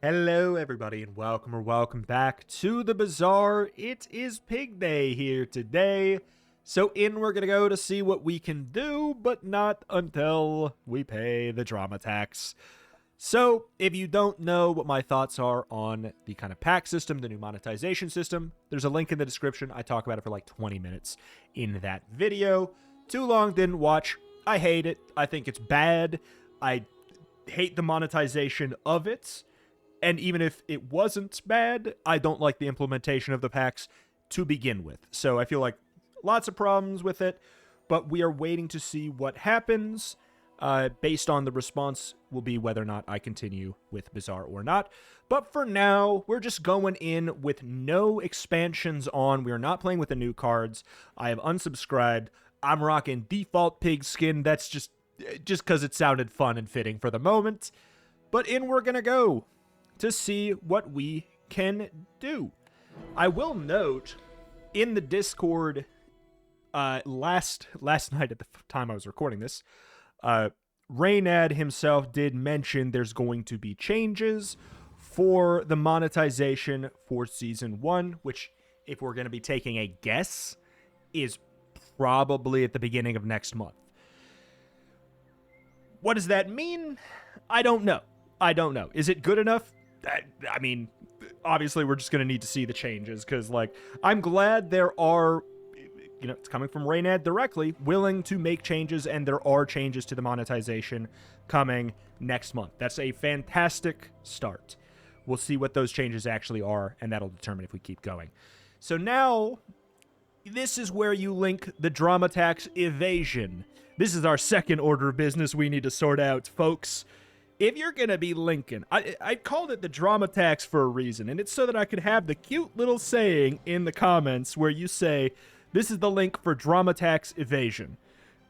Hello everybody and welcome back to the Bazaar. It is Pig Day here today. So we're gonna go to see what we can do, but not until we pay the drama tax. So if you don't know what my thoughts are on the kind of pack system, the new monetization system, there's a link in the description. I talk about it for like 20 minutes in that video. Too long, didn't watch. I hate it. I think it's bad. I hate the monetization of it. And even if it wasn't bad, I don't like the implementation of the packs to begin with. So I feel like lots of problems with it, but we are waiting to see what happens. Based on the response will be whether or not I continue with Bazaar or not. But for now, we're just going in with no expansions on. We are not playing with the new cards. I have unsubscribed. I'm rocking default pig skin. That's just because it sounded fun and fitting for the moment. But we're going to go to see what we can do. I will note, in the Discord, last night at the time I was recording this, Raynad himself did mention there's going to be changes for the monetization for Season 1, which, if we're going to be taking a guess, is probably at the beginning of next month. What does that mean? I don't know. Is it good enough? I mean, obviously we're just going to need to see the changes, because, like, I'm glad there are, it's coming from Raynad directly, willing to make changes, and there are changes to the monetization coming next month. That's a fantastic start. We'll see what those changes actually are, and that'll determine if we keep going. So now, this is where you link the drama tax evasion. This is our second order of business we need to sort out, folks. If you're going to be linking, I called it the drama tax for a reason, and it's so that I could have the cute little saying in the comments where you say, this is the link for drama tax evasion.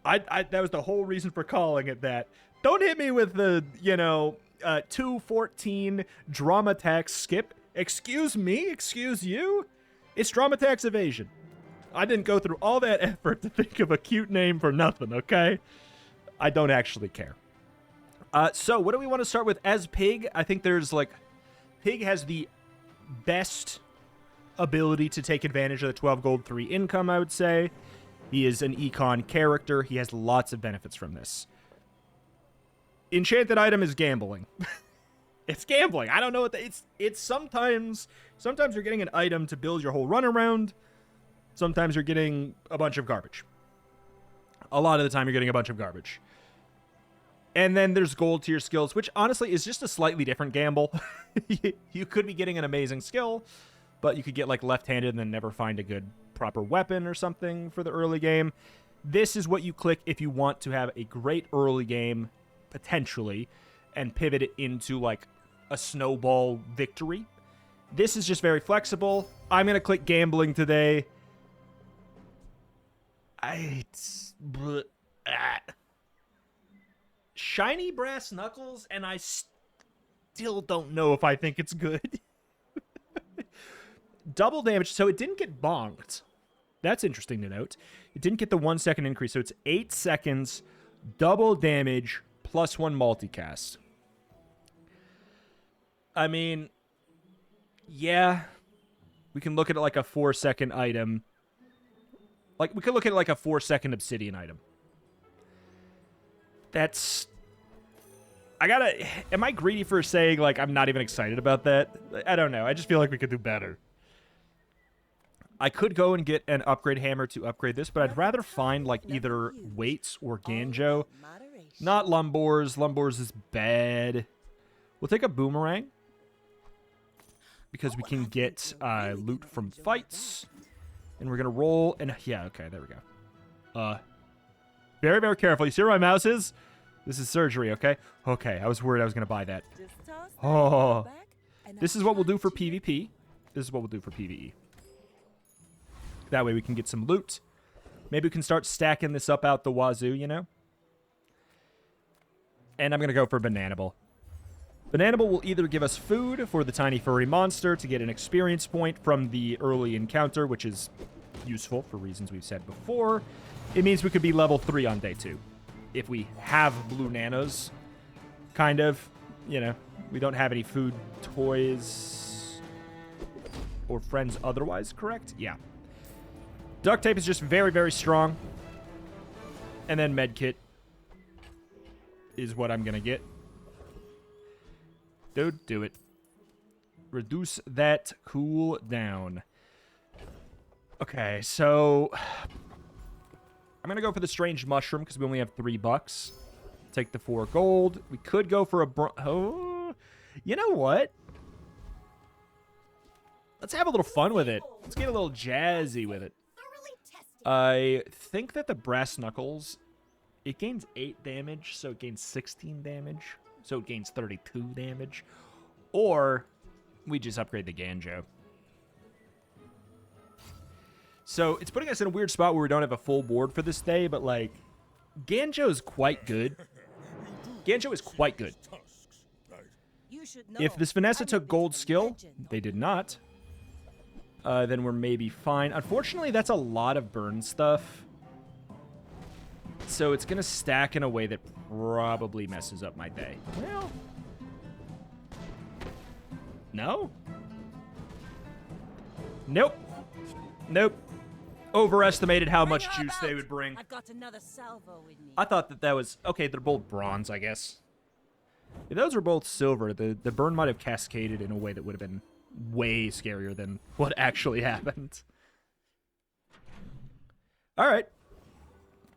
That was the whole reason for calling it that. Don't hit me with the, 214 drama tax skip. Excuse me? Excuse you? It's drama tax evasion. I didn't go through all that effort to think of a cute name for nothing, okay? I don't actually care. So what do we want to start with as Pig? I think Pig has the best ability to take advantage of the 12 gold 3 income, I would say. He is an econ character. He has lots of benefits from this. Enchanted item is gambling. It's gambling. I don't know what it's sometimes you're getting an item to build your whole run around. Sometimes you're getting a bunch of garbage. A lot of the time you're getting a bunch of garbage. And then there's gold tier skills, which honestly is just a slightly different gamble. You could be getting an amazing skill, but you could get like left-handed and then never find a good proper weapon or something for the early game. This is what you click if you want to have a great early game, potentially, and pivot it into like a snowball victory. This is just very flexible. I'm going to click gambling today. Shiny brass knuckles, and I still don't know if I think it's good. Double damage, so it didn't get bonked. That's interesting to note. It didn't get the 1 second increase, so it's 8 seconds, double damage, +1 multicast. I mean, yeah, we can look at it like a 4 second item. Like, we could look at it like a 4 second obsidian item. Am I greedy for saying, like, I'm not even excited about that? I don't know. I just feel like we could do better. I could go and get an upgrade hammer to upgrade this, but I'd rather find, like, either weights or Ganjo. Not Lumbors. Lumbors is bad. We'll take a boomerang, because we can get loot from fights. And we're going to roll, and yeah, okay, there we go. Very, very careful. You see where my mouse is? This is surgery, okay? Okay, I was worried I was going to buy that. Oh. This is what we'll do for PvP. This is what we'll do for PvE. That way we can get some loot. Maybe we can start stacking this up out the wazoo, And I'm going to go for Bananable. Bananable will either give us food for the tiny furry monster to get an experience point from the early encounter, which is useful for reasons we've said before. It means we could be level 3 on day 2. If we have blue nanos, kind of, We don't have any food, toys, or friends otherwise, correct? Yeah. Duct tape is just very, very strong. And then medkit is what I'm going to get. Dude, do it. Reduce that cooldown. Okay, so I'm going to go for the strange mushroom because we only have $3. Take the 4 gold. We could go for a oh, you know what? Let's have a little fun with it. Let's get a little jazzy with it. I think that the brass knuckles, it gains 8 damage, so it gains 16 damage. So it gains 32 damage. Or we just upgrade the Ganjo. So it's putting us in a weird spot where we don't have a full board for this day, but like, Ganjo is quite good. Ganjo is quite good. If this Vanessa took gold skill, they did not, then we're maybe fine. Unfortunately, that's a lot of burn stuff. So it's going to stack in a way that probably messes up my day. Well, no? Nope. Nope. Overestimated how much juice they would bring. I've got another salvo with me. I thought that was... Okay, they're both bronze, I guess. If those were both silver, the burn might have cascaded in a way that would have been way scarier than what actually happened. Alright.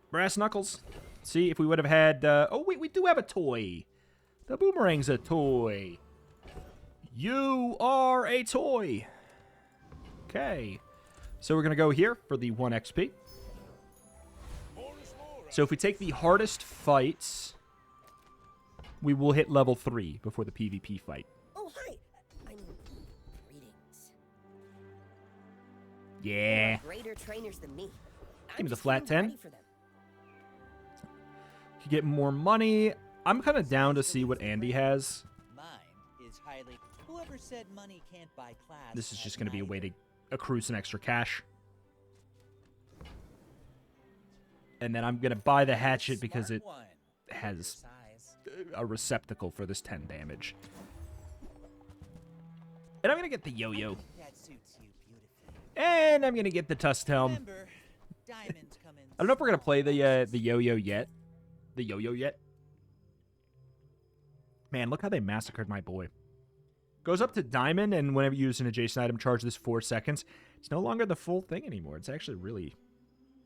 Brass knuckles. See, if we would have had... oh, wait, we do have a toy. The boomerang's a toy. You are a toy. Okay. So we're going to go here for the 1 XP. So if we take the hardest fights, we will hit level 3 before the PvP fight. Oh, hi. I mean, greetings. Yeah. Greater trainers than me. Give me the flat 10. You get more money. I'm kind of down to see what Andy has. Mine is highly... Whoever said money can't buy class. This is just going to be a way to accrue some extra cash. And then I'm going to buy the hatchet because it has a receptacle for this 10 damage. And I'm going to get the yo-yo. And I'm going to get the Tusk-Helm. I don't know if we're going to play the yo-yo yet. The yo-yo yet. Man, look how they massacred my boy. Goes up to diamond, and whenever you use an adjacent item, charge this 4 seconds. It's no longer the full thing anymore. It's actually really...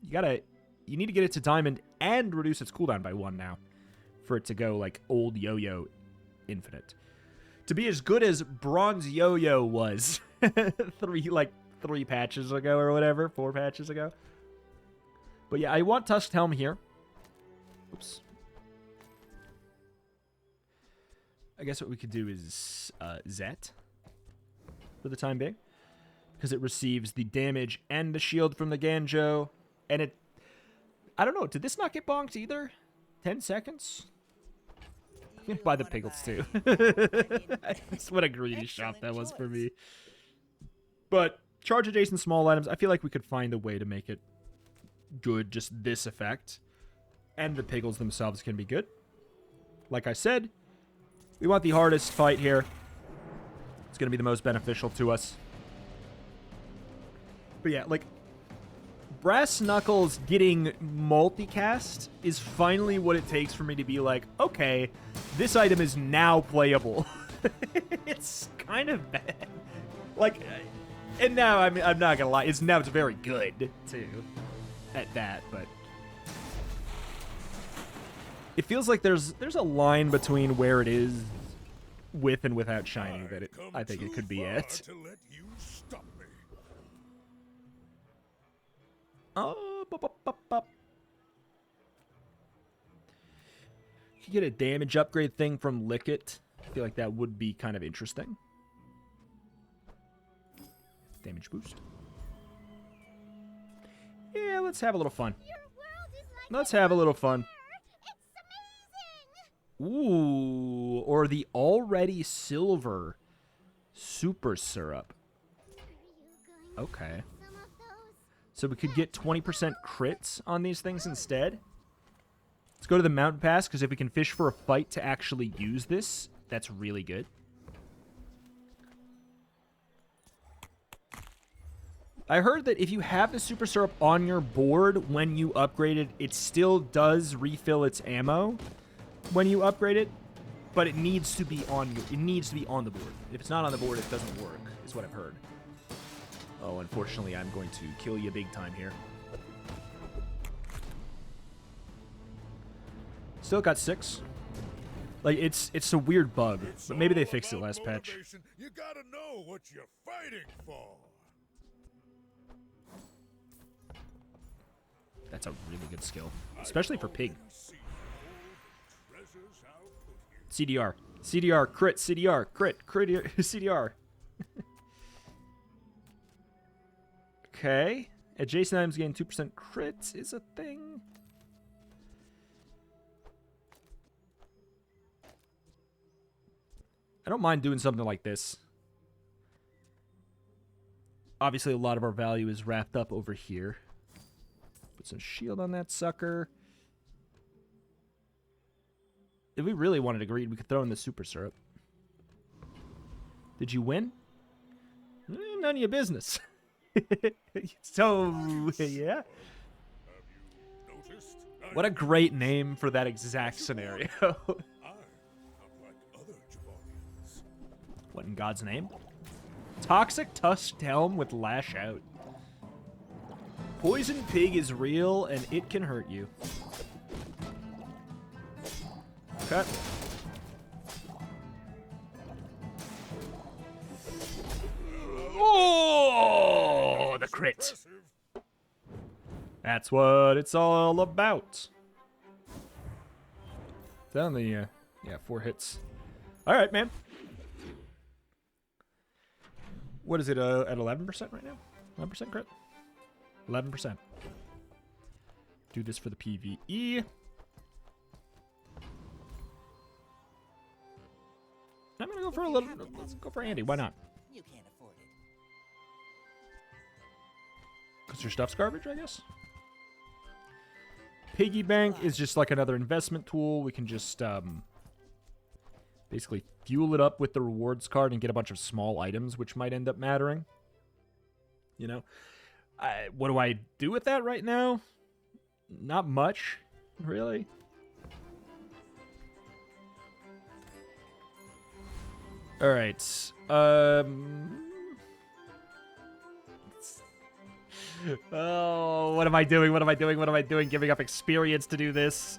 You need to get it to diamond and reduce its cooldown by 1 now for it to go like old yo-yo infinite. To be as good as bronze yo-yo was 3 patches ago or whatever, 4 patches ago. But yeah, I want Tusk-Helm here. Oops. I guess what we could do is Zet for the time being, because it receives the damage and the shield from the Ganjo, and it... I don't know, did this not get bonked either? 10 seconds? I'm gonna buy the pickles too. That's what a greedy shot that was for me. But charge adjacent small items, I feel like we could find a way to make it good, just this effect. And the pickles themselves can be good. Like I said, we want the hardest fight here. It's going to be the most beneficial to us. But yeah, like, Brass Knuckles getting multicast is finally what it takes for me to be like, okay, this item is now playable. It's kind of bad. Like, and now, I'm not going to lie, it's very good, too, at that, but... It feels like there's a line between where it is with and without shiny that I think it could be it. Oh, you get a damage upgrade thing from Lickit. I feel like that would be kind of interesting. Damage boost. Yeah, let's have a little fun. Let's have a little fun. Ooh, or the already silver super syrup. Okay. So we could get 20% crits on these things instead. Let's go to the mountain pass, because if we can fish for a fight to actually use this, That's really good. I heard that if you have the super syrup on your board when you upgrade it, it still does refill its ammo when you upgrade it, but it needs to be on the board. If it's not on the board, it doesn't work, is what I've heard. Oh, unfortunately, I'm going to kill you big time here. Still got 6. Like, it's a weird bug, but maybe they fixed it last patch. You gotta know what you're fighting for. That's a really good skill, especially for Pig. CDR. CDR, crit, CDR, crit, CDR. Okay. Adjacent items gain 2% crits is a thing. I don't mind doing something like this. Obviously, a lot of our value is wrapped up over here. Put some shield on that sucker. If we really wanted to greed, we could throw in the super syrup. Did you win? None of your business. So, yeah. What a great name for that exact scenario. What in God's name? Toxic Tusked Helm with Lash Out. Poison Pig is real, and it can hurt you. Cut. Oh, the crit. That's what it's all about. Down the, yeah, 4 hits. All right, man. What is it, at 11% right now? 11% crit? 11%. Do this for the PvE. I'm gonna go for a little. Let's go for Andy. Why not? You can't afford it. Because your stuff's garbage, I guess. Piggy Bank is just like another investment tool. We can just basically fuel it up with the rewards card and get a bunch of small items, which might end up mattering. You know, what do I do with that right now? Not much, really. All right. Oh, what am I doing? What am I doing? What am I doing? Giving up experience to do this.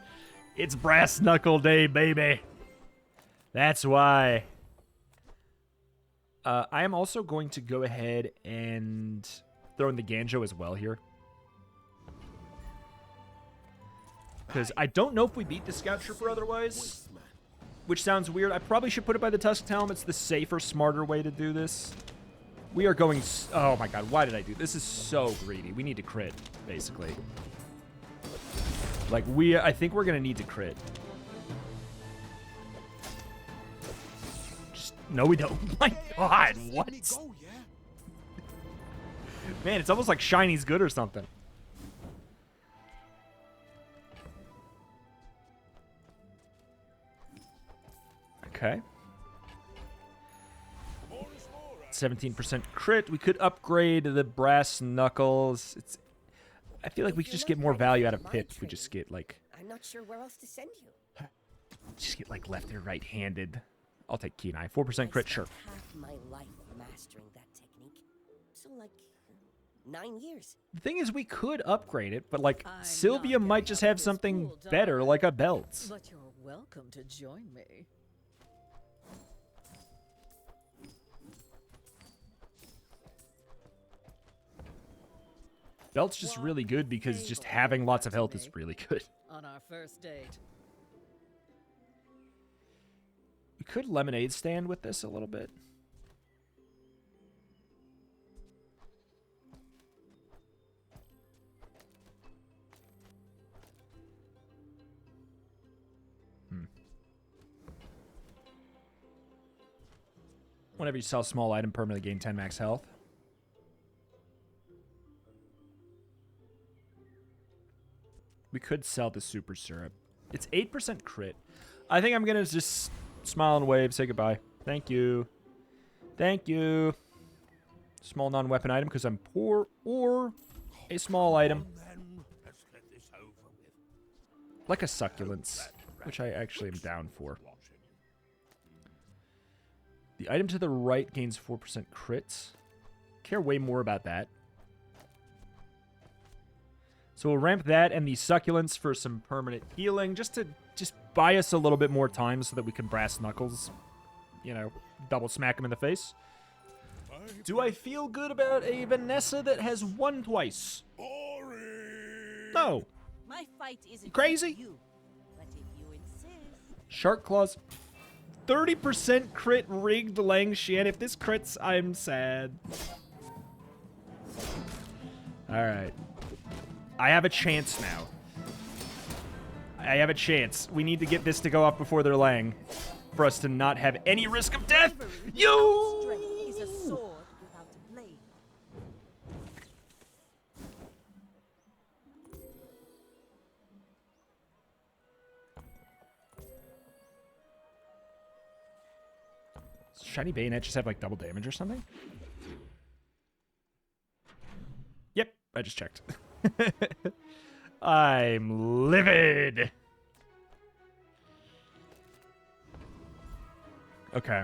It's Brass Knuckle Day, baby. That's why. I am also going to go ahead and throw in the Ganjo as well here. Because I don't know if we beat the Scout Trooper otherwise. Which sounds weird. I probably should put it by the Tusked Helm. It's the safer, smarter way to do this. We are going... Oh my god, why did I do this? This is so greedy. We need to crit, basically. Like, I think we're going to need to crit. Just... No, we don't. Oh my god, what? Man, it's almost like Shiny's good or something. Okay. 17% crit. We could upgrade the Brass Knuckles. I feel like we could just get more value out of Pip. We just get like... I'm not sure where else to send you. Just get like left or right-handed. I'll take Kenai. 4% crit, sure. Half my life mastering that technique. So like 9 years. The thing is, we could upgrade it, but like Sylvia might just have something better, like a belt. But you're welcome to join me. Belt's just really good because just having lots of health is really good. On our first date. We could lemonade stand with this a little bit. Whenever you sell a small item, permanently gain 10 max health. We could sell the super syrup. It's 8% crit. I think I'm going to just Smile and wave. Say goodbye. Thank you. Thank you. Small non-weapon item because I'm poor, or a small item. Then let's get this over with. Like a succulents, which I actually am down for. The item to the right gains 4% crits. Care way more about that. So we'll ramp that and the succulents for some permanent healing, just to buy us a little bit more time so that we can brass knuckles, you know, double smack him in the face. Do I feel good about a Vanessa that has won twice? Boring. No. My fight isn't Crazy? with you, but if you insist. Shark Claws. 30% crit rigged Langshan. If this crits, I'm sad. Alright. I have a chance now. I have a chance. We need to get this to go off before they're Lang. For us to not have any risk of death. You! Strength is a sword without a blade. Does Shiny Bayonet just have like double damage or something? Yep, I just checked. I'm livid. Okay.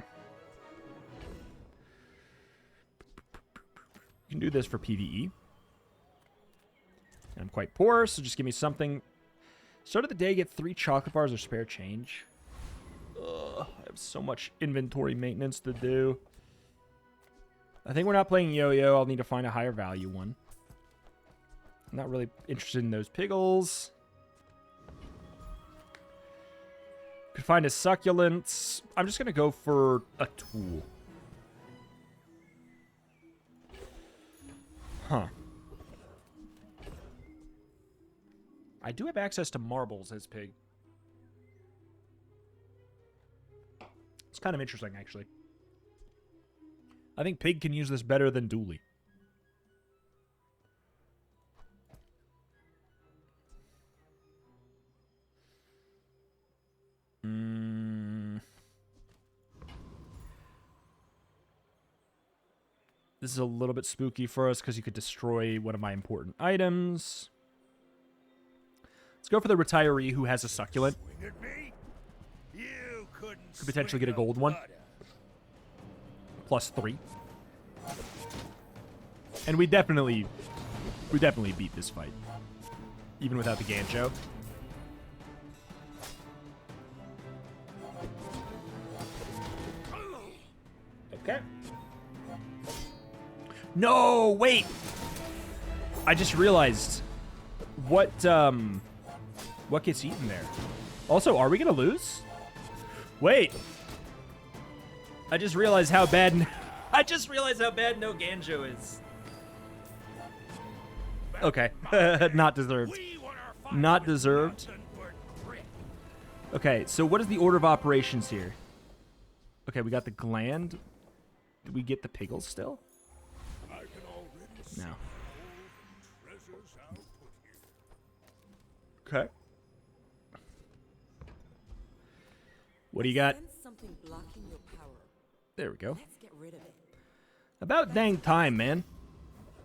You can do this for PvE. And I'm quite poor, so just give me something. Start of the day, get 3 chocolate bars or spare change. Ugh, I have so much inventory maintenance to do. I think we're not playing yo-yo. I'll need to find a higher value one. I'm not really interested in those piggles. Could find a succulents. I'm just going to go for a tool. Huh. I do have access to marbles as pig. It's kind of interesting, actually. I think pig can use this better than Dooley. This is a little bit spooky for us because you could destroy one of my important items. Let's go for the retiree who has a succulent. Swing at me? You couldn't Could potentially swing get a gold one. butter. +3. And we definitely beat this fight. Even without the Ganjo. Okay. No, wait. I just realized what gets eaten there. Also, are we gonna lose? Wait. I just realized how bad no Ganjo is. Okay. Not deserved. We won our fight Not with deserved. nothing but grit. Okay, so what is the order of operations here? Okay, we got the gland. Did we get the piggles still? I can already see No. all the treasures I'll put here. Okay. What do you got? Sense something blocking your power. There we go. Let's get rid of it. About dang time, man.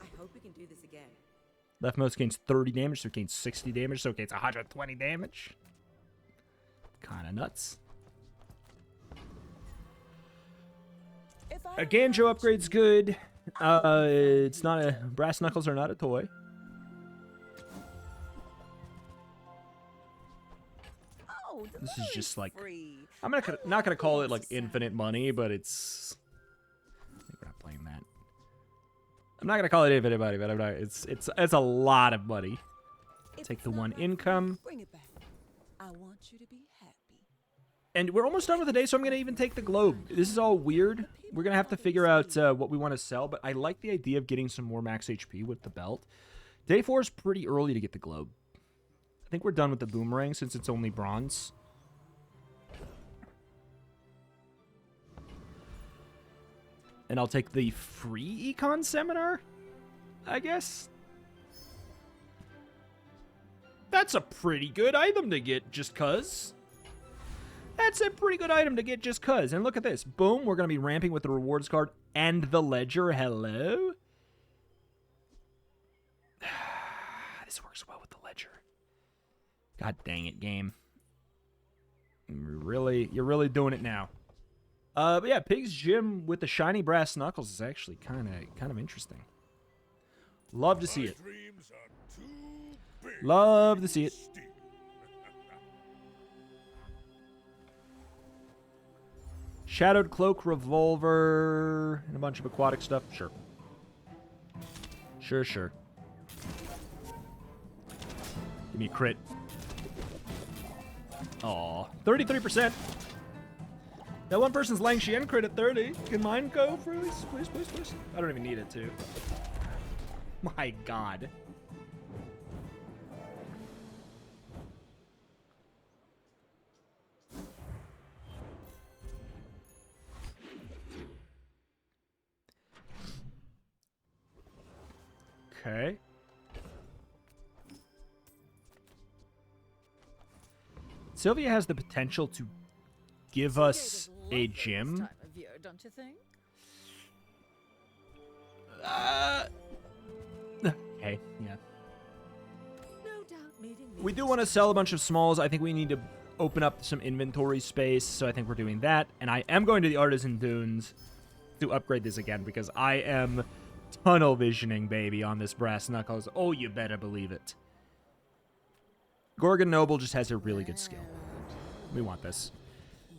I hope we can do this again. Leftmost gains 30 damage, so it gains 60 damage, so it gains 120 damage. Kinda nuts. A Ganjo upgrade's good. It's not a... Brass knuckles are not a toy. Oh, the This is money's just like... free. I'm not gonna call it like infinite money, but it's... I think we're not playing that. I'm not gonna call it infinite money, but I'm not... It's a lot of money. If Take it's the not one right, income. Bring it back. I want you to be happy. And we're almost done with the day, so I'm going to even take the globe. This is all weird. We're going to have to figure out what we want to sell, but I like the idea of getting some more max HP with the belt. Day 4 is pretty early to get the globe. I think we're done with the boomerang since it's only bronze. And I'll take the free econ seminar, I guess. That's a pretty good item to get, just 'cause. That's a pretty good item to get just cuz. And look at this. Boom, we're going to be ramping with the rewards card and the ledger. Hello? This works well with the ledger. God dang it, game. You're really doing it now. But yeah, Pig's Gym with the shiny brass knuckles is actually kind of interesting. Love to see it. Love to see it. Shadowed Cloak, Revolver, and a bunch of aquatic stuff. Sure. Sure. Give me a crit. Aw. 33%. That one person's Lang Xian crit at 30. Can mine go, please? Please. I don't even need it to. My God. Okay. Sylvia has the potential to give us a gym. Time of year, don't you think? Okay, yeah. No doubt meeting We do want to sell a bunch of smalls. I think we need to open up some inventory space, so I think we're doing that. And I am going to the Artisan Dunes to upgrade this again because I am tunnel visioning, baby, on this brass knuckles. Oh, you better believe it. Gorgon Noble just has a really good skill. We want this.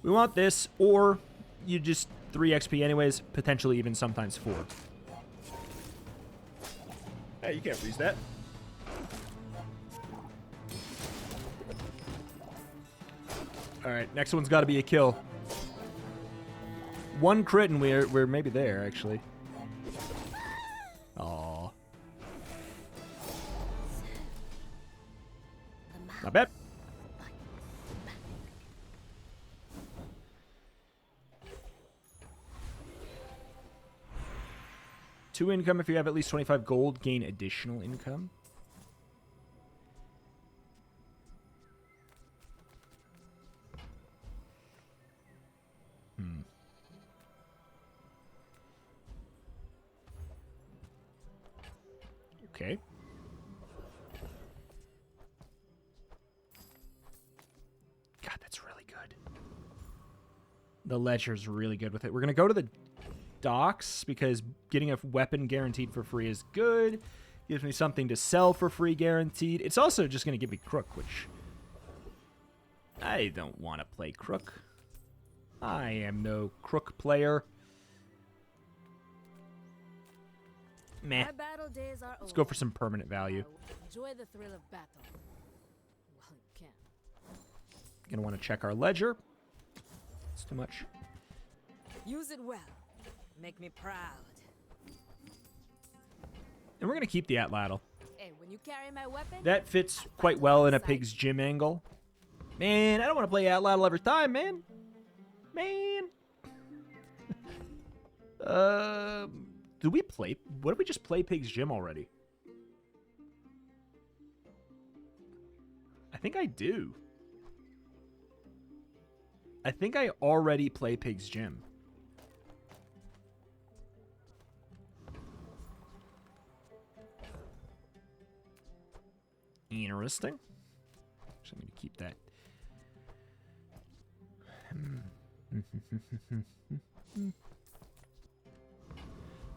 We want this, or you just 3 XP anyways, potentially even sometimes 4. Hey, you can't freeze that. Alright, next one's got to be a kill. 1 crit and we're maybe there, actually. Aww. Not bad. Two income if you have at least 25 gold, gain additional income. Okay. God, that's really good. The ledger's really good with it. We're going to go to the docks because getting a weapon guaranteed for free is good. Gives me something to sell for free guaranteed. It's also just going to give me Crook, which I don't want to play Crook. I am no Crook player. Meh. My battle days are Let's go for some permanent value. Enjoy the thrill of battle. Well, you can. Gonna want to check our ledger. It's too much. Use it well. Make me proud. And we're gonna keep the Atlatl. Hey, when you carry my weapon, That fits quite well in a Pig's Gym angle. Man, I don't want to play Atlatl every time, man. Do we play? What did we just play Pig's Gym already? I think I do. I think I already play Pig's Gym. Interesting. So I'm going to keep that.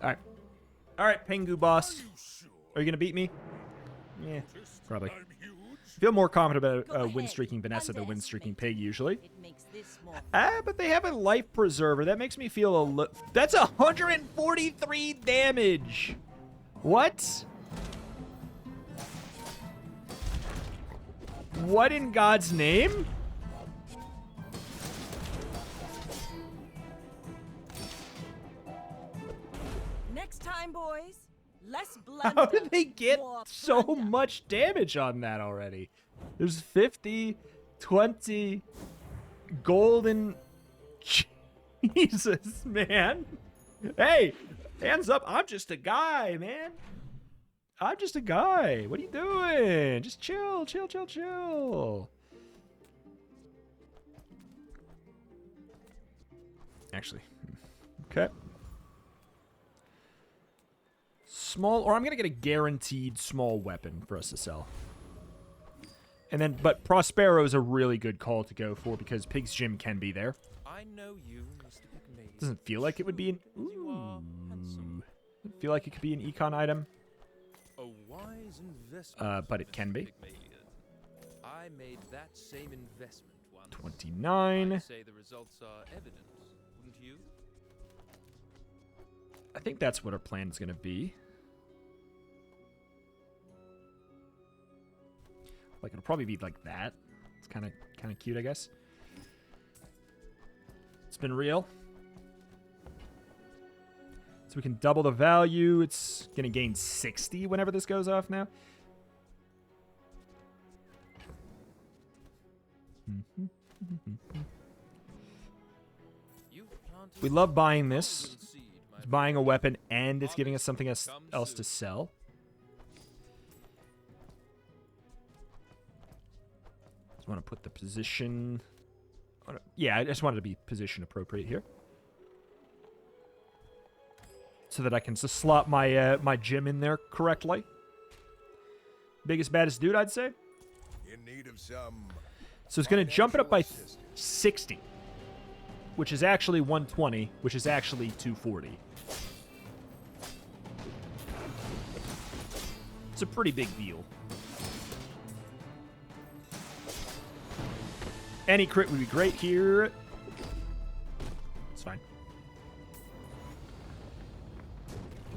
Alright. Alright, Pengu boss. Are you going to beat me? Yeah, probably. Feel more confident about win-streaking Vanessa than win-streaking Pig, usually. It makes this more But they have a life preserver. That makes me feel a little... That's 143 damage! What? What in God's name? Next time, boys. Less How blunder. did they get more so plunder. much damage on that already? There's 50, 20, golden... Jesus, man. Hey, hands up. I'm just a guy, man. I'm just a guy. What are you doing? Just chill, chill, chill, chill. Actually. Okay. Small, or I'm going to get a guaranteed small weapon for us to sell. And then, but Prospero is a really good call to go for because Pig's Gym can be there. I know you, Mr. Pygmalion. Doesn't feel like it would be an... You are handsome. Doesn't feel like it could be an econ item. A wise investment. But it can be. Pygmalion. I made that same investment once. 29. I'd say the results are evident, wouldn't you? I think that's what our plan is going to be. Like, it'll probably be like that. It's kind of cute, I guess. It's been real. So we can double the value. It's going to gain 60 whenever this goes off now. We love buying this. It's buying a weapon and it's giving us something else to sell. Just want to put the position... Yeah, I just wanted to be position appropriate here. So that I can just slot my my gym in there correctly. Biggest, baddest dude, I'd say. In need of some. So it's going to jump it up by 60. Which is actually 120, which is actually 240. It's a pretty big deal. Any crit would be great here. It's fine.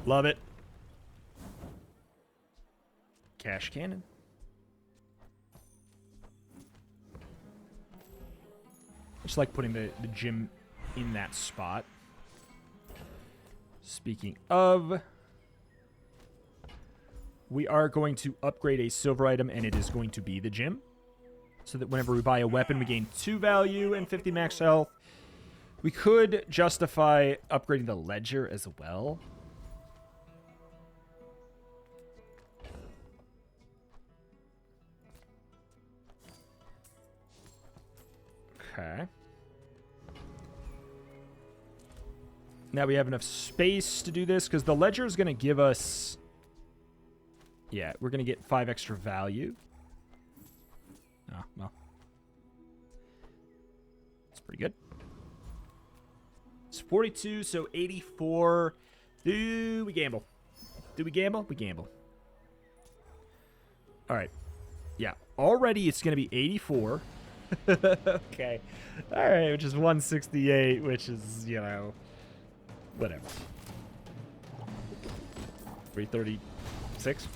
Love it. Cash cannon. I just like putting the gym in that spot. Speaking of, we are going to upgrade a silver item, and it is going to be the gym. So that whenever we buy a weapon, we gain 2 value and 50 max health. We could justify upgrading the ledger as well. Okay. Now we have enough space to do this, because the ledger is going to give us... Yeah, we're going to get 5 extra value. Oh, well. It's pretty good. It's 42, so 84. Do we gamble? Do we gamble? We gamble. All right. Yeah, already it's going to be 84. Okay. All right, which is 168, which is, you know, whatever. 336.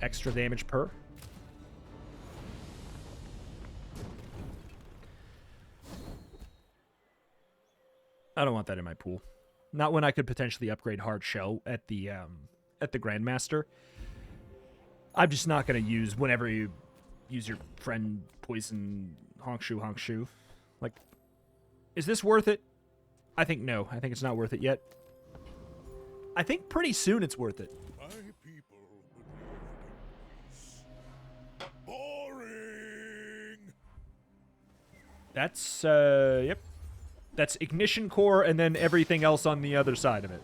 Extra damage per. I don't want that in my pool. Not when I could potentially upgrade hard shell at the Grandmaster. I'm just not going to use whenever you use your friend poison honk shoe. Like, is this worth it? I think no. I think it's not worth it yet. I think pretty soon it's worth it. My people would live in peace. Boring. That's yep. That's ignition core and then everything else on the other side of it.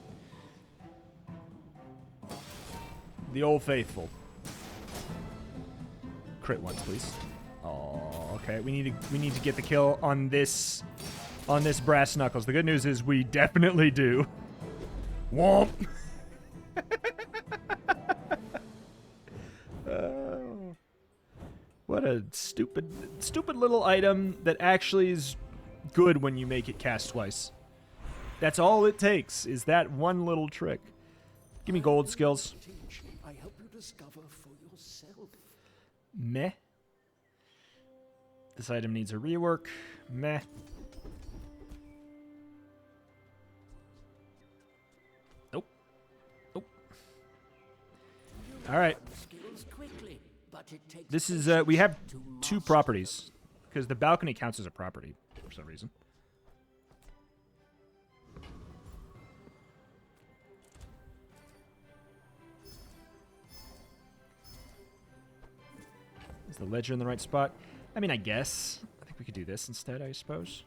The old faithful. Crit once, please. Oh, okay. We need to get the kill on this brass knuckles. The good news is we definitely do. Womp. Oh, what a stupid little item that actually is good when you make it cast twice. That's all it takes, is that one little trick. Give me gold skills. I help you discover for yourself. Meh. This item needs a rework. Meh. Nope. Nope. All right. This is, we have 2 properties, because the balcony counts as a property for some reason. Is the ledger in the right spot? I mean, I guess. I think we could do this instead, I suppose.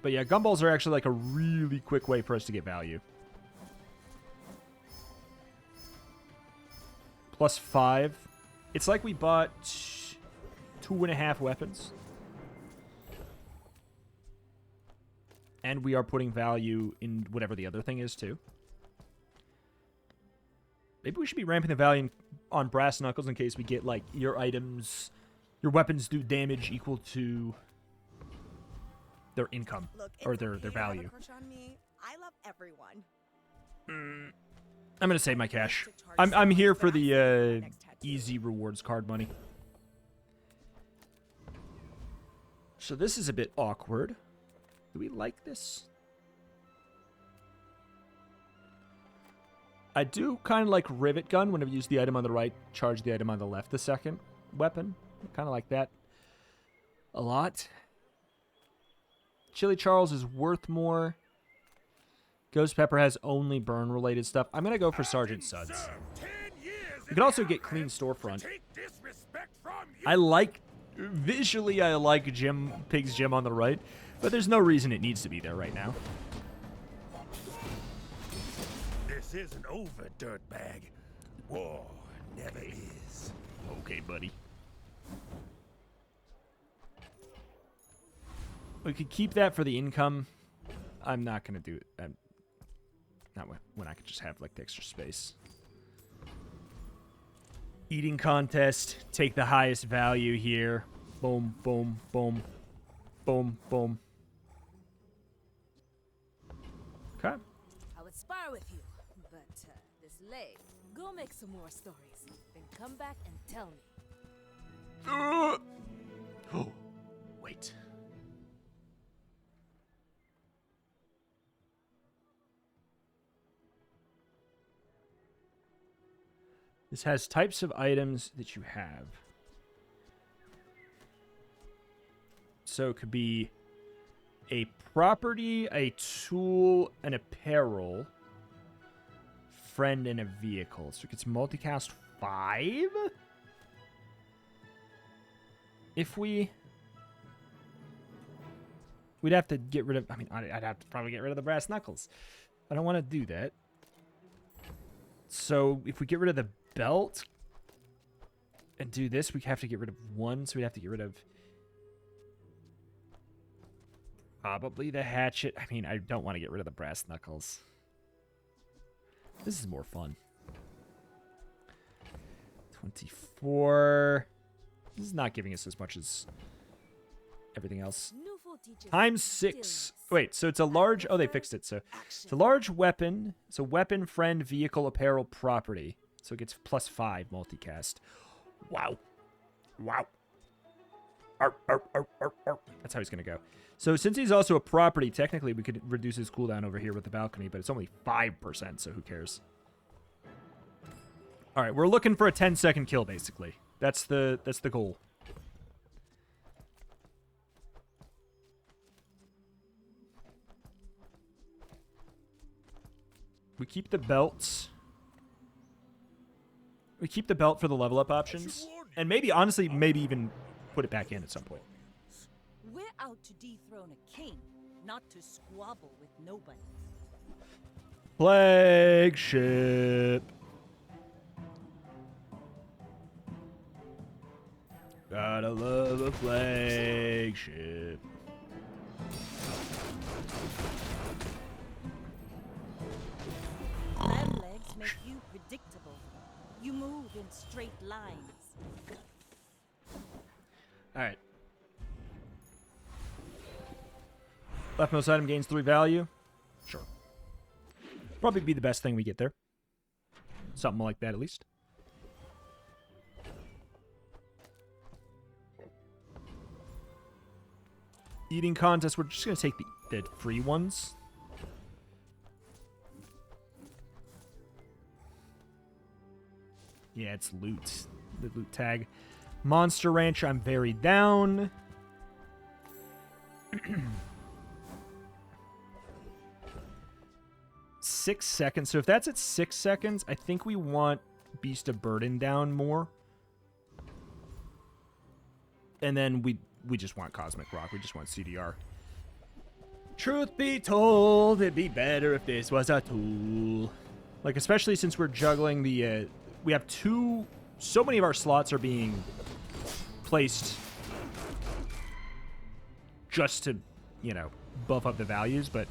But yeah, gumballs are actually like a really quick way for us to get value. +5. It's like we bought 2.5 weapons. And we are putting value in whatever the other thing is, too. Maybe we should be ramping the value on brass knuckles in case we get, like, your items... Your weapons do damage equal to their income. Look, or it's their okay to have a value. crush on me. I love everyone. I'm going to save my cash. I'm here for the easy rewards card money. So this is a bit awkward. Do we like this? I do kind of like Rivet Gun. Whenever you use the item on the right, charge the item on the left the second weapon. Kind of like that a lot. Chili Charles is worth more. Ghost Pepper has only burn-related stuff. I'm going to go for Sergeant Suds. You can also get Clean Storefront. I like... Visually, I like Pig's Gym on the right, but there's no reason it needs to be there right now. This isn't over, dirtbag. War never is. Okay, buddy. We could keep that for the income. I'm not going to do it. Not when I could just have, like, the extra space. Eating contest. Take the highest value here. Boom, boom, boom. Boom, boom. Okay. I would spar with you, but this leg. Go make some more stories, then come back and tell me. Oh, wait. This has types of items that you have. So it could be a property, a tool, an apparel, friend, and a vehicle. So it gets multicast 5? If we'd have to get rid of, I mean, I'd have to probably get rid of the brass knuckles. I don't want to do that. So if we get rid of the belt and do this, we have to get rid of 1, so we'd have to get rid of probably the hatchet. I mean, I don't want to get rid of the brass knuckles. This is more fun. 24. This is not giving us as much as everything else. Times 6. Wait, so it's a large... Oh, they fixed it. So it's a large weapon. It's a weapon, friend, vehicle, apparel, property. So it gets +5 multicast. Wow. Wow. Arr, arr, arr, arr, arr. That's how he's going to go. So since he's also a property, technically we could reduce his cooldown over here with the balcony, but it's only 5%, so who cares? All right, we're looking for a 10-second kill, basically. That's the goal. We keep the belts. We keep the belt for the level up options. And maybe, honestly, maybe even put it back in at some point. We're out to dethrone a king, not to squabble with nobody. Flagship. Gotta love a flagship. Land legs make you predictable. You move in straight lines. Alright. Leftmost item gains 3 value. Sure. Probably be the best thing we get there. Something like that, at least. Eating contest. We're just going to take the free ones. Yeah, it's loot. The loot tag. Monster Ranch, I'm very down. 6 seconds. So if that's at 6 seconds, I think we want Beast of Burden down more. And then we just want Cosmic Rock. We just want CDR. Truth be told, it'd be better if this was a tool. Like, especially since we're juggling the, we have so many of our slots are being placed just to, you know, buff up the values, but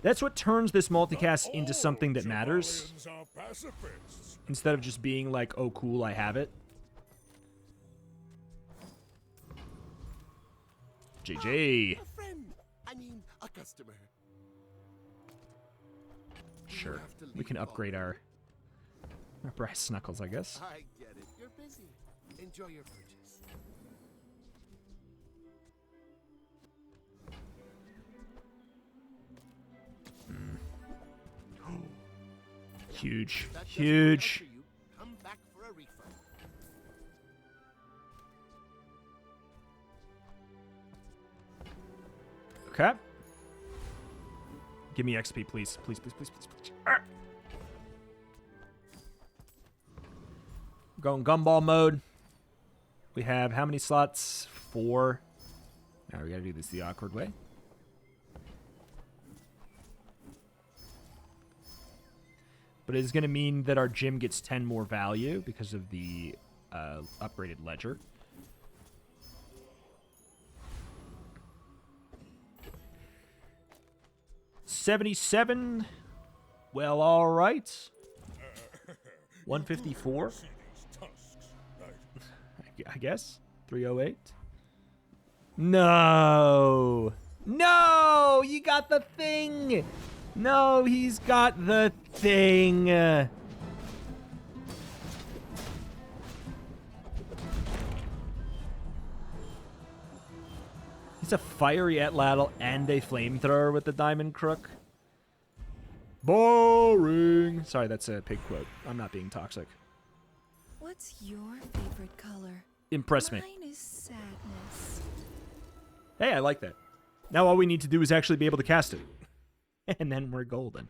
that's what turns this multicast into something that matters. Instead of just being like, oh, cool, I have it. JJ. A friend. I mean, a customer. Sure. We can upgrade our brass knuckles, I guess. I get it. You're busy. Enjoy your purchase. Huge. Huge. Come back for a refund. Okay. Give me XP, please. Please, please, please, please, please. Ah. Going gumball mode. We have how many slots? 4. Now we gotta do this the awkward way. But it's gonna mean that our gym gets 10 more value because of the upgraded ledger. $77. Well, all right. 154. I guess 308. No, no, you got the thing. No, he's got the thing. He's a fiery atlatl and a flamethrower with the diamond crook. Boring. Sorry, that's a pig quote. I'm not being toxic. What's your favorite color? Impress me. Mine is sadness. Hey, I like that. Now all we need to do is actually be able to cast it. And then we're golden.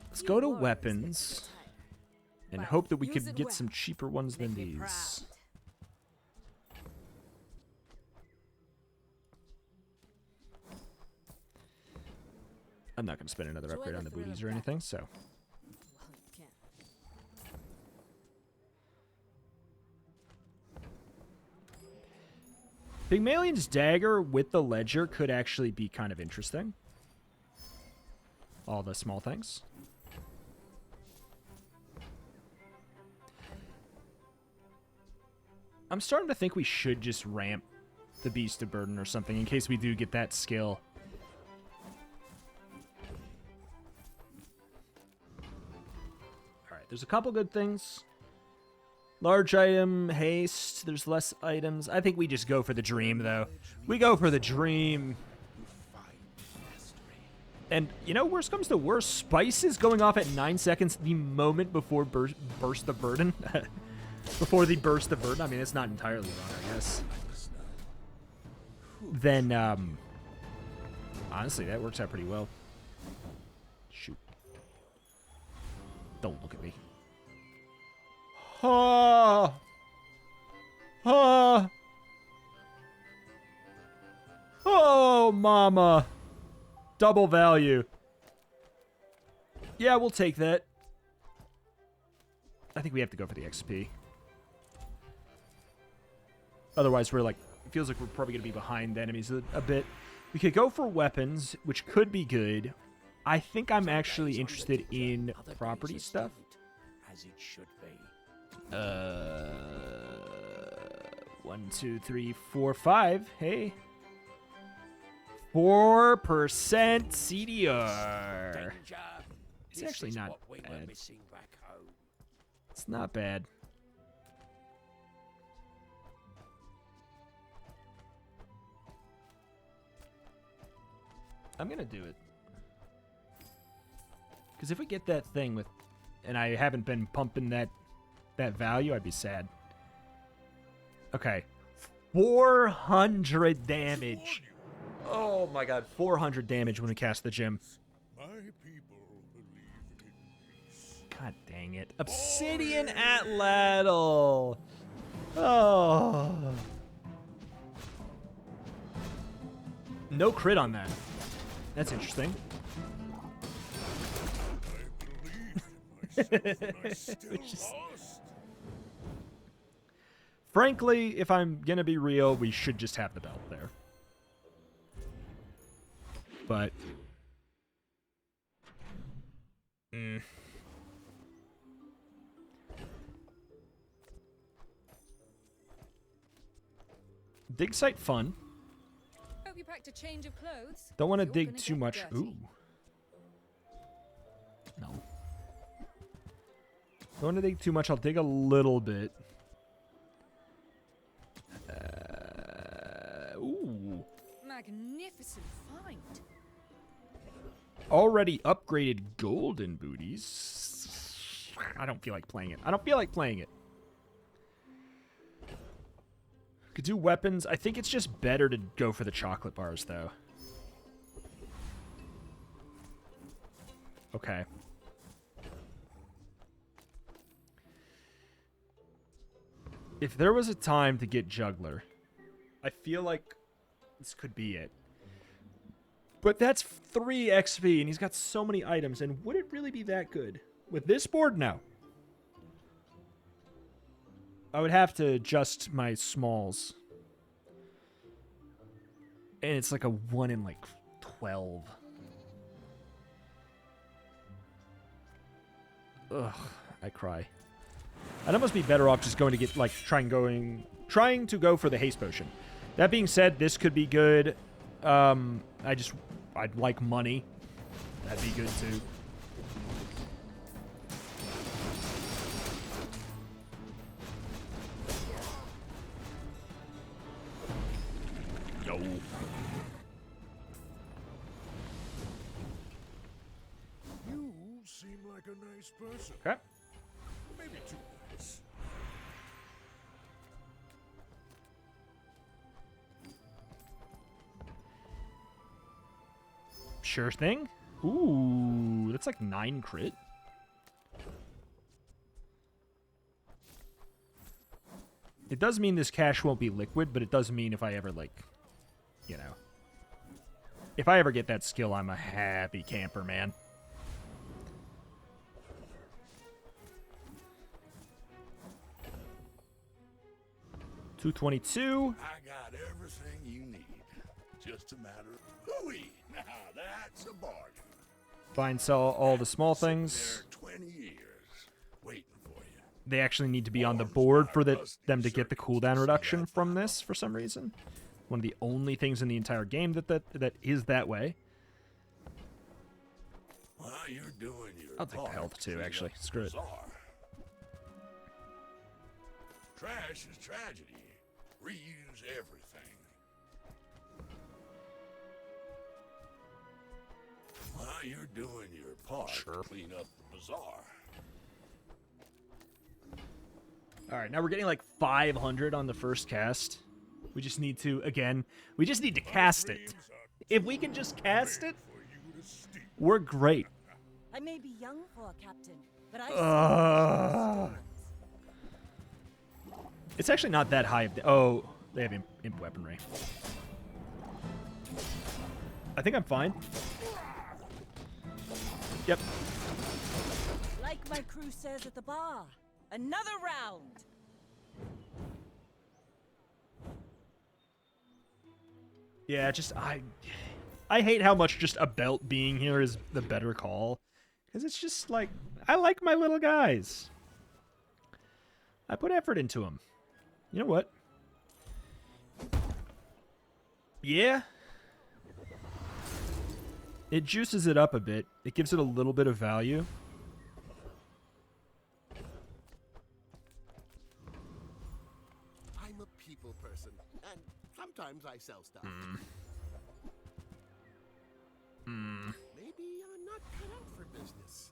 Let's go to weapons and hope that we could get some cheaper ones than these. I'm not going to spend another upgrade on the booties or anything, so. Pygmalion's dagger with the ledger could actually be kind of interesting. All the small things. I'm starting to think we should just ramp the Beast of Burden or something in case we do get that skill. Alright, there's a couple good things. Large item, haste, there's less items. I think we just go for the dream, though. We go for the dream. And, you know, worst comes to worst, Spice is going off at 9 seconds the moment before Burst of Burden. Before the Burst of Burden. I mean, it's not entirely wrong, I guess. Then, honestly, that works out pretty well. Shoot. Don't look at me. Ha! Ha! Oh, mama. Double value. Yeah, we'll take that. I think we have to go for the XP. Otherwise, we're like, it feels like we're probably going to be behind enemies a bit. We could go for weapons, which could be good. I think I'm actually interested in property stuff. As it should be. 1, 2, 3, 4, 5. Hey. 4% CDR. It's actually not bad. It's not bad. I'm gonna do it. Because if we get that thing with... And I haven't been pumping that value, I'd be sad. Okay. 400 damage. Oh my god, 400 damage when we cast the gym. My people believe in peace. God dang it. Obsidian Atlatl. Oh. No crit on that. That's interesting. Frankly, if I'm gonna be real, we should just have the belt there. But... Dig site fun. Hope you packed a change of clothes. Don't want to You're dig gonna too get much. dirty. Ooh. No. Don't want to dig too much. I'll dig a little bit. Ooh. Magnificent find. Already upgraded golden booties. I don't feel like playing it. I don't feel like playing it. Could do weapons. I think it's just better to go for the chocolate bars, though. Okay. If there was a time to get Juggler, I feel like this could be it. But that's 3 XP, and he's got so many items, and would it really be that good? With this board, no. I would have to adjust my smalls. And it's like a 1 in, like, 12. Ugh, I cry. I'd almost be better off just going to get, like, trying to go for the haste potion. That being said, this could be good. I'd like money. That'd be good, too. Yo. You seem like a nice person. Okay. Maybe too nice. Sure thing. Ooh, that's like 9 crit. It does mean this cash won't be liquid, but it does mean if I ever, like, you know, if I ever get that skill, I'm a happy camper, man. $222. I got everything you need. Just a matter of hooey. Now that's a bargain. Buy and sell all the small Sitting things. there 20 years waiting for you. They actually need to be on the board for them to get the cooldown reduction from this for some reason. One of the only things in the entire game that is that way. Well, you're doing your I'll take the part health to too, clean actually. up the Screw it. bazaar. Trash is tragedy. Reuse everything. Well, you're doing your part to clean up the bazaar. All right, now we're getting like 500 on the first cast. We just need to, again, we just need to cast it. If we can just cast it, we're great. I may be young for a captain, but I It's actually not that high. Oh, they have imp weaponry. I think I'm fine. Yep. like my crew says at the bar. Another round. Yeah, just I hate how much just a belt being here is the better call. Because it's just like, I like my little guys. I put effort into them. You know what? Yeah. It juices it up a bit. It gives it a little bit of value. I'm a people person, and sometimes I sell stuff. Maybe I'm not cut out for business.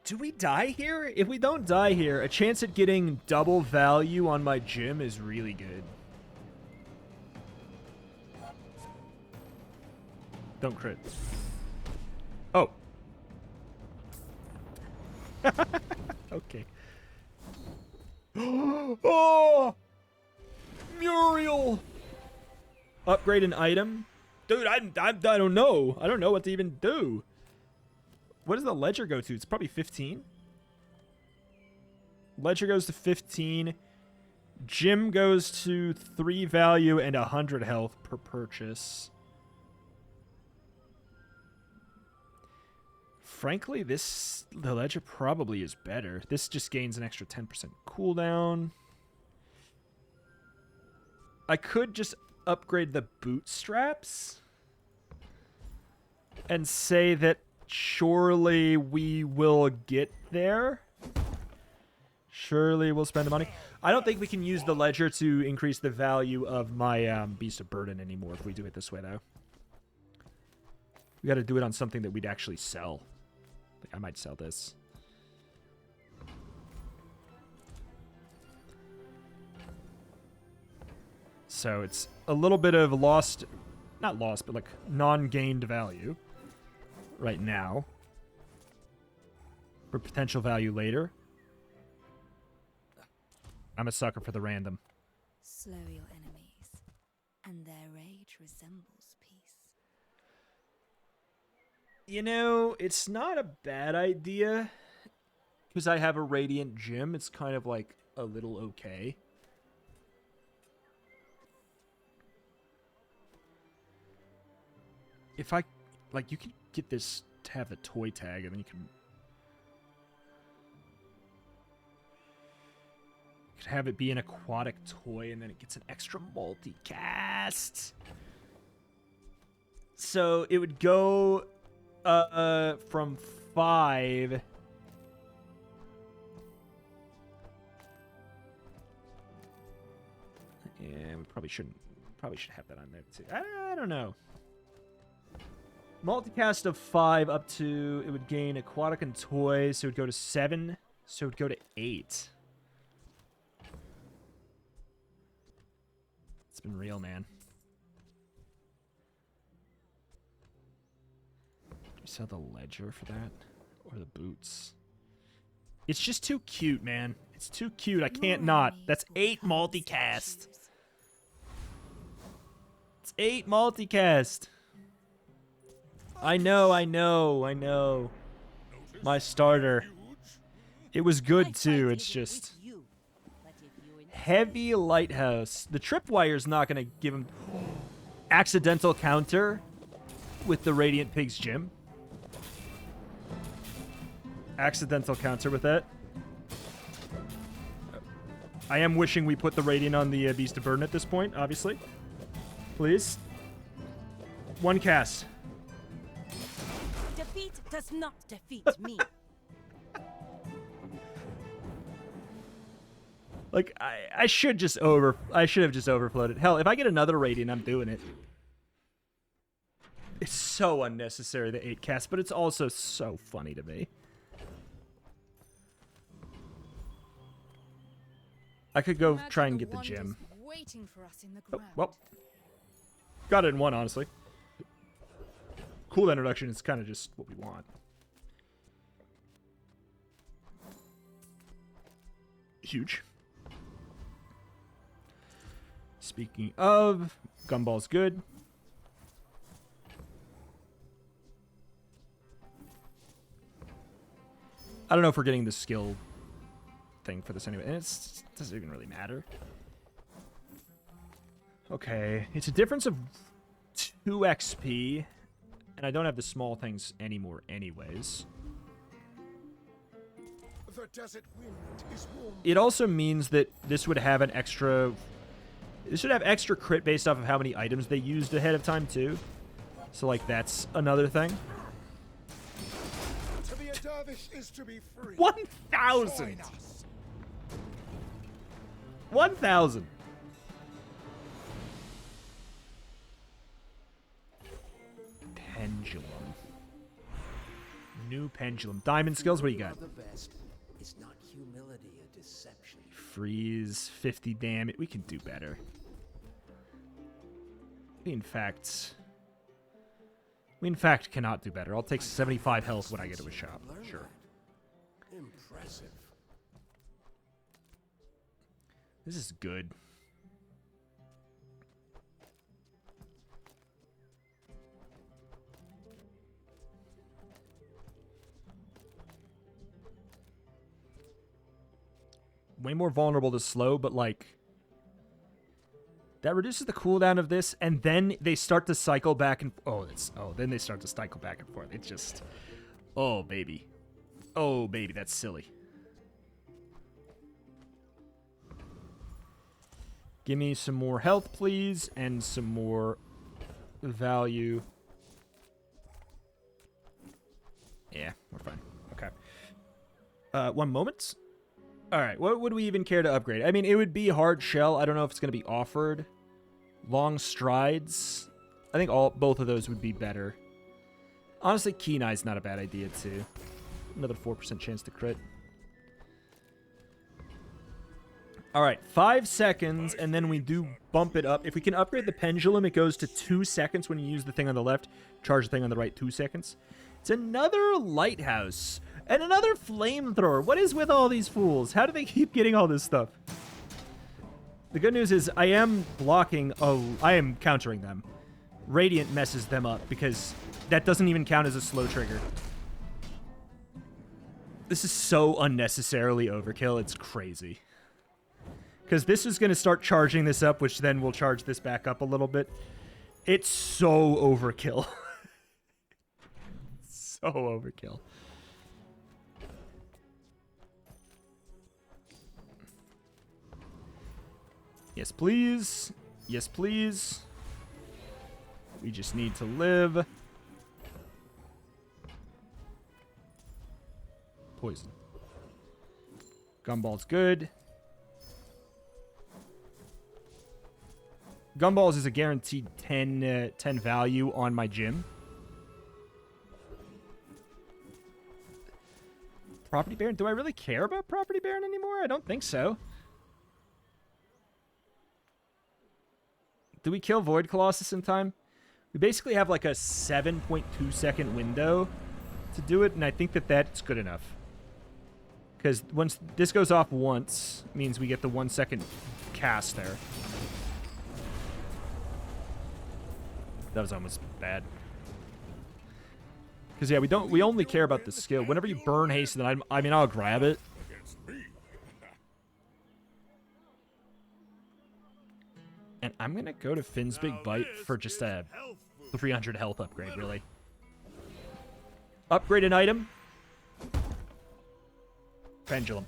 Do we die here? If we don't die here, a chance at getting double value on my gym is really good. Don't crit. Oh. Okay. Oh! Muriel! Upgrade an item? Dude, I don't know. I don't know what to even do. What does the ledger go to? It's probably 15. Ledger goes to 15. Gym goes to 3 value and 100 health per purchase. Frankly, the ledger probably is better. This just gains an extra 10% cooldown. I could just upgrade the bootstraps and say that surely we will get there. Surely we'll spend the money. I don't think we can use the ledger to increase the value of my Beast of Burden anymore if we do it this way, though. We got to do it on something that we'd actually sell. Like, I might sell this. So it's a little bit of lost, not lost, but like non-gained value right now for potential value later. I'm a sucker for the random. Slow your enemies, and their rage resembles peace. You know, it's not a bad idea because I have a Radiant Gym. It's kind of like a little okay. If I, like, you can get this to have the toy tag, and then you can have it be an aquatic toy, and then it gets an extra multicast. So it would go from 5. Yeah, we probably should have that on there too. I don't know. Multicast of 5 up to, it would gain aquatic and toy, so it would go to 7, so it would go to 8. It's been real, man. You sell the ledger for that? Or the boots? It's just too cute, man. It's too cute. I can't not. That's 8 multicast. It's 8 multicast. I know. My starter. It was good too. It's just heavy lighthouse. The tripwire's not going to give him accidental counter with the Radiant Pig's Gym. Accidental counter with that. I am wishing we put the Radiant on the Beast of Burden at this point, obviously. Please. 1 cast. Defeat does not defeat me. Like, I should have just overfloated. Hell, if I get another Radiant, I'm doing it. It's so unnecessary, the 8 cast, but it's also so funny to me. I could go try and get the gym. Waiting for us in the Oh, ground. well. Got it in 1, honestly. Cool introduction is kind of just what we want. Huge. Speaking of, Gumball's good. I don't know if we're getting the skill thing for this anyway, and it doesn't even really matter. Okay, it's a difference of 2 XP, and I don't have the small things anymore anyways. The desert wind is warm. It also means that this would have an extra... This should have extra crit based off of how many items they used ahead of time, too. So, like, that's another thing. To be a dervish is to be free. 1,000! 1,000! Pendulum. New pendulum. Diamond skills, what do you got? The best is not humility a deception. Freeze, 50 damage. We can do better. In fact, We, in fact, cannot do better. I'll take 75 health when I get to a shop. Sure. Impressive. This is good. Way more vulnerable to slow, but like... That reduces the cooldown of this, and then they start to cycle back and... then they start to cycle back and forth. It's just... Oh, baby. Oh, baby, that's silly. Give me some more health, please, and some more value. Yeah, we're fine. Okay. 1 moment. All right, what would we even care to upgrade? I mean, it would be hard shell. I don't know if it's going to be offered. Long strides. I think both of those would be better. Honestly, keen eye's not a bad idea too. Another 4% chance to crit. All right, 5 seconds, and then we do bump it up. If we can upgrade the pendulum, it goes to 2 seconds when you use the thing on the left, charge the thing on the right, 2 seconds. It's another lighthouse. And another flamethrower. What is with all these fools? How do they keep getting all this stuff? The good news is I am blocking... I am countering them. Radiant messes them up because that doesn't even count as a slow trigger. This is so unnecessarily overkill. It's crazy. Because this is going to start charging this up, which then will charge this back up a little bit. It's so overkill. So overkill. Yes, please. Yes, please. We just need to live. Poison. Gumball's good. Gumballs is a guaranteed 10 value on my gym. Property Baron? Do I really care about Property Baron anymore? I don't think so. Do we kill Void Colossus in time? We basically have like a 7.2 second window to do it, and I think that that's good enough. Because once this goes off once, means we get the 1 second cast there. That was almost bad. Because yeah, we only care about the skill. Whenever you burn haste, then I mean I'll grab it. And I'm going to go to Finn's Big Bite for just a 300 health upgrade, really. Upgrade an item. Pendulum.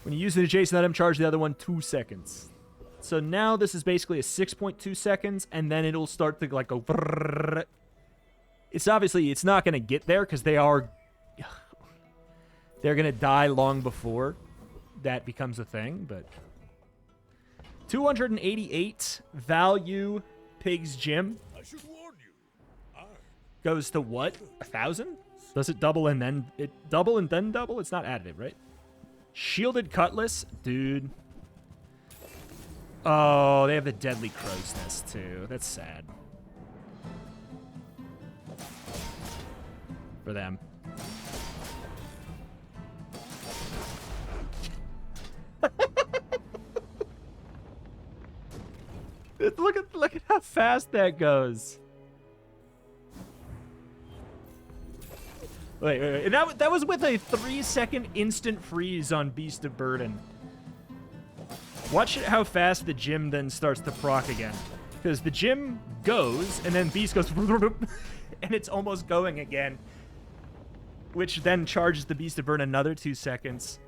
When you use an adjacent item, charge the other one 2 seconds. So now this is basically a 6.2 seconds, and then it'll start to like go... It's obviously, it's not going to get there because they're going to die long before that becomes a thing, but... 288 value Pig's Gym. I should warn you. Goes to what? 1,000? Does it double and then double? It's not additive, right? Shielded Cutlass, dude. Oh, they have the Deadly Crow's Nest too. That's sad. For them. Look at how fast that goes. Wait. And that was with a 3-second instant freeze on Beast of Burden. Watch how fast the gym then starts to proc again. Because the gym goes, and then Beast goes, and it's almost going again. Which then charges the Beast of Burden another 2 seconds.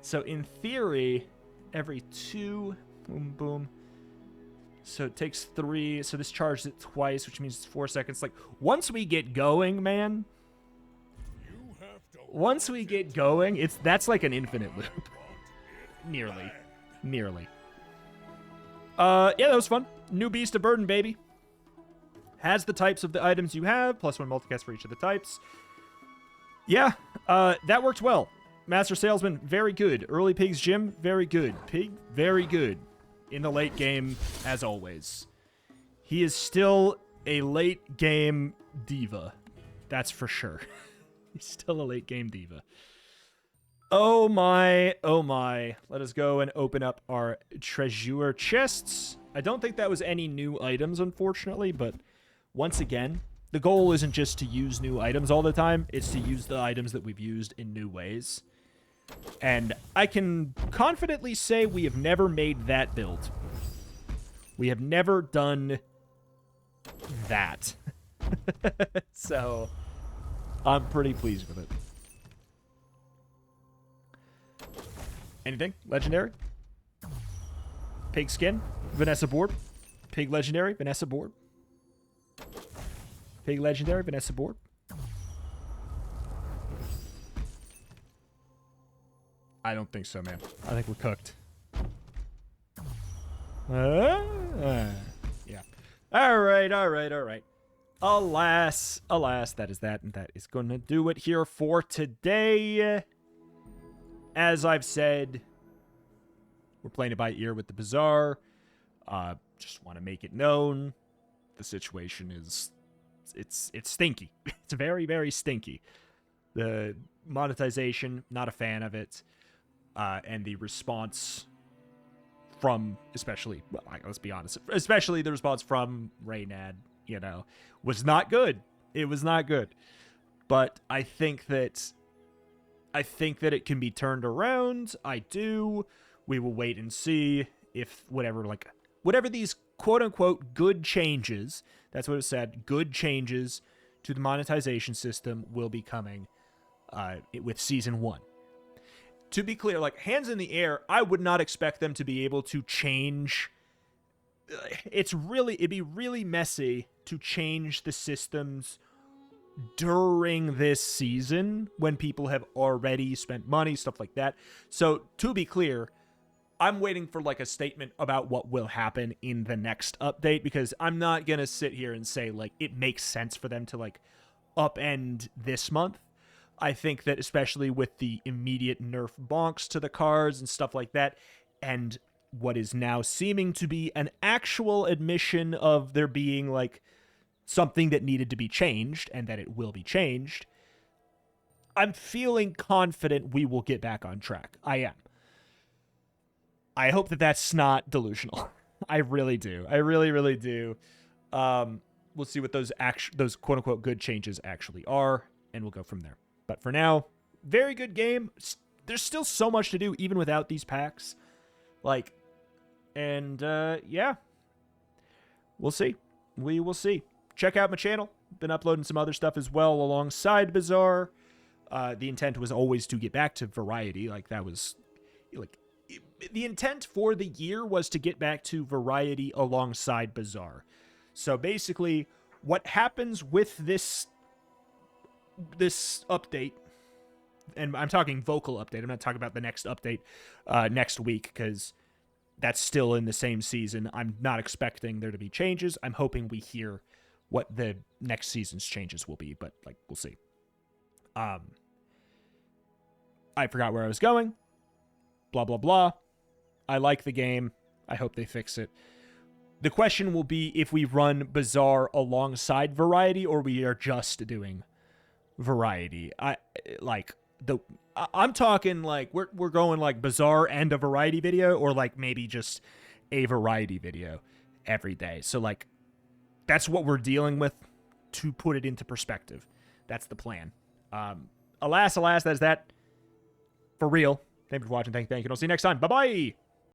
So in theory, every 2, boom, boom. So it takes 3, so this charges it twice, which means it's 4 seconds. Like, once we get going, man, once we get going, that's like an infinite loop. Nearly. Yeah, that was fun. New Beast of Burden, baby. Has the types of the items you have, +1 multicast for each of the types. Yeah, that worked well. Master Salesman, very good. Early Pig's Gym, very good. Pig, very good. In the late game, as always. He is still a late game diva. That's for sure. He's still a late game diva. Oh my, oh my. Let us go and open up our treasure chests. I don't think that was any new items, unfortunately, but once again, the goal isn't just to use new items all the time, it's to use the items that we've used in new ways. And I can confidently say we have never made that build. We have never done that. So, I'm pretty pleased with it. Anything? Legendary? Pig skin? Vanessa board? Pig legendary? Vanessa board? Pig legendary? Vanessa board? I don't think so, man. I think we're cooked. Yeah. Alright, alright, alright. Alas, alas, that is that, and that is going to do it here for today. As I've said, we're playing it by ear with the Bazaar. Just want to make it known. The situation is, it's stinky. It's very, very stinky. The monetization, not a fan of it. And the response from, especially, well, let's be honest, especially the response from Raynad, you know, was not good. It was not good. But I think that it can be turned around. I do. We will wait and see if whatever these quote-unquote good changes, that's what it said, good changes to the monetization system will be coming with Season 1. To be clear, like, hands in the air, I would not expect them to be able to change. It'd be really messy to change the systems during this season when people have already spent money, stuff like that. So, to be clear, I'm waiting for, like, a statement about what will happen in the next update, because I'm not gonna sit here and say, like, it makes sense for them to, like, upend this month. I think that especially with the immediate nerf bonks to the cards and stuff like that, and what is now seeming to be an actual admission of there being, like, something that needed to be changed, and that it will be changed, I'm feeling confident we will get back on track. I am. I hope that that's not delusional. I really do. I really, really do. We'll see what those quote-unquote good changes actually are, and we'll go from there. But for now, very good game. There's still so much to do, even without these packs. Like, and, yeah. We'll see. We will see. Check out my channel. Been uploading some other stuff as well alongside Bazaar. The intent was always to get back to variety. Like, that was, like, the intent for the year was to get back to variety alongside Bazaar. So basically, what happens with this update, and I'm talking vocal update, I'm not talking about the next update next week, because that's still in the same season. I'm not expecting there to be changes. I'm hoping we hear what the next season's changes will be, but, like, we'll see. I forgot where I was going. Blah, blah, blah. I like the game. I hope they fix it. The question will be if we run Bazaar alongside variety, or we are just doing variety. I'm talking, like, we're going, like, Bazaar and a variety video, or, like, maybe just a variety video every day. So, like, that's what we're dealing with, to put it into perspective. That's the plan. Alas, that is that. For real. Thank you for watching. Thank you. I'll see you next time. Bye-bye!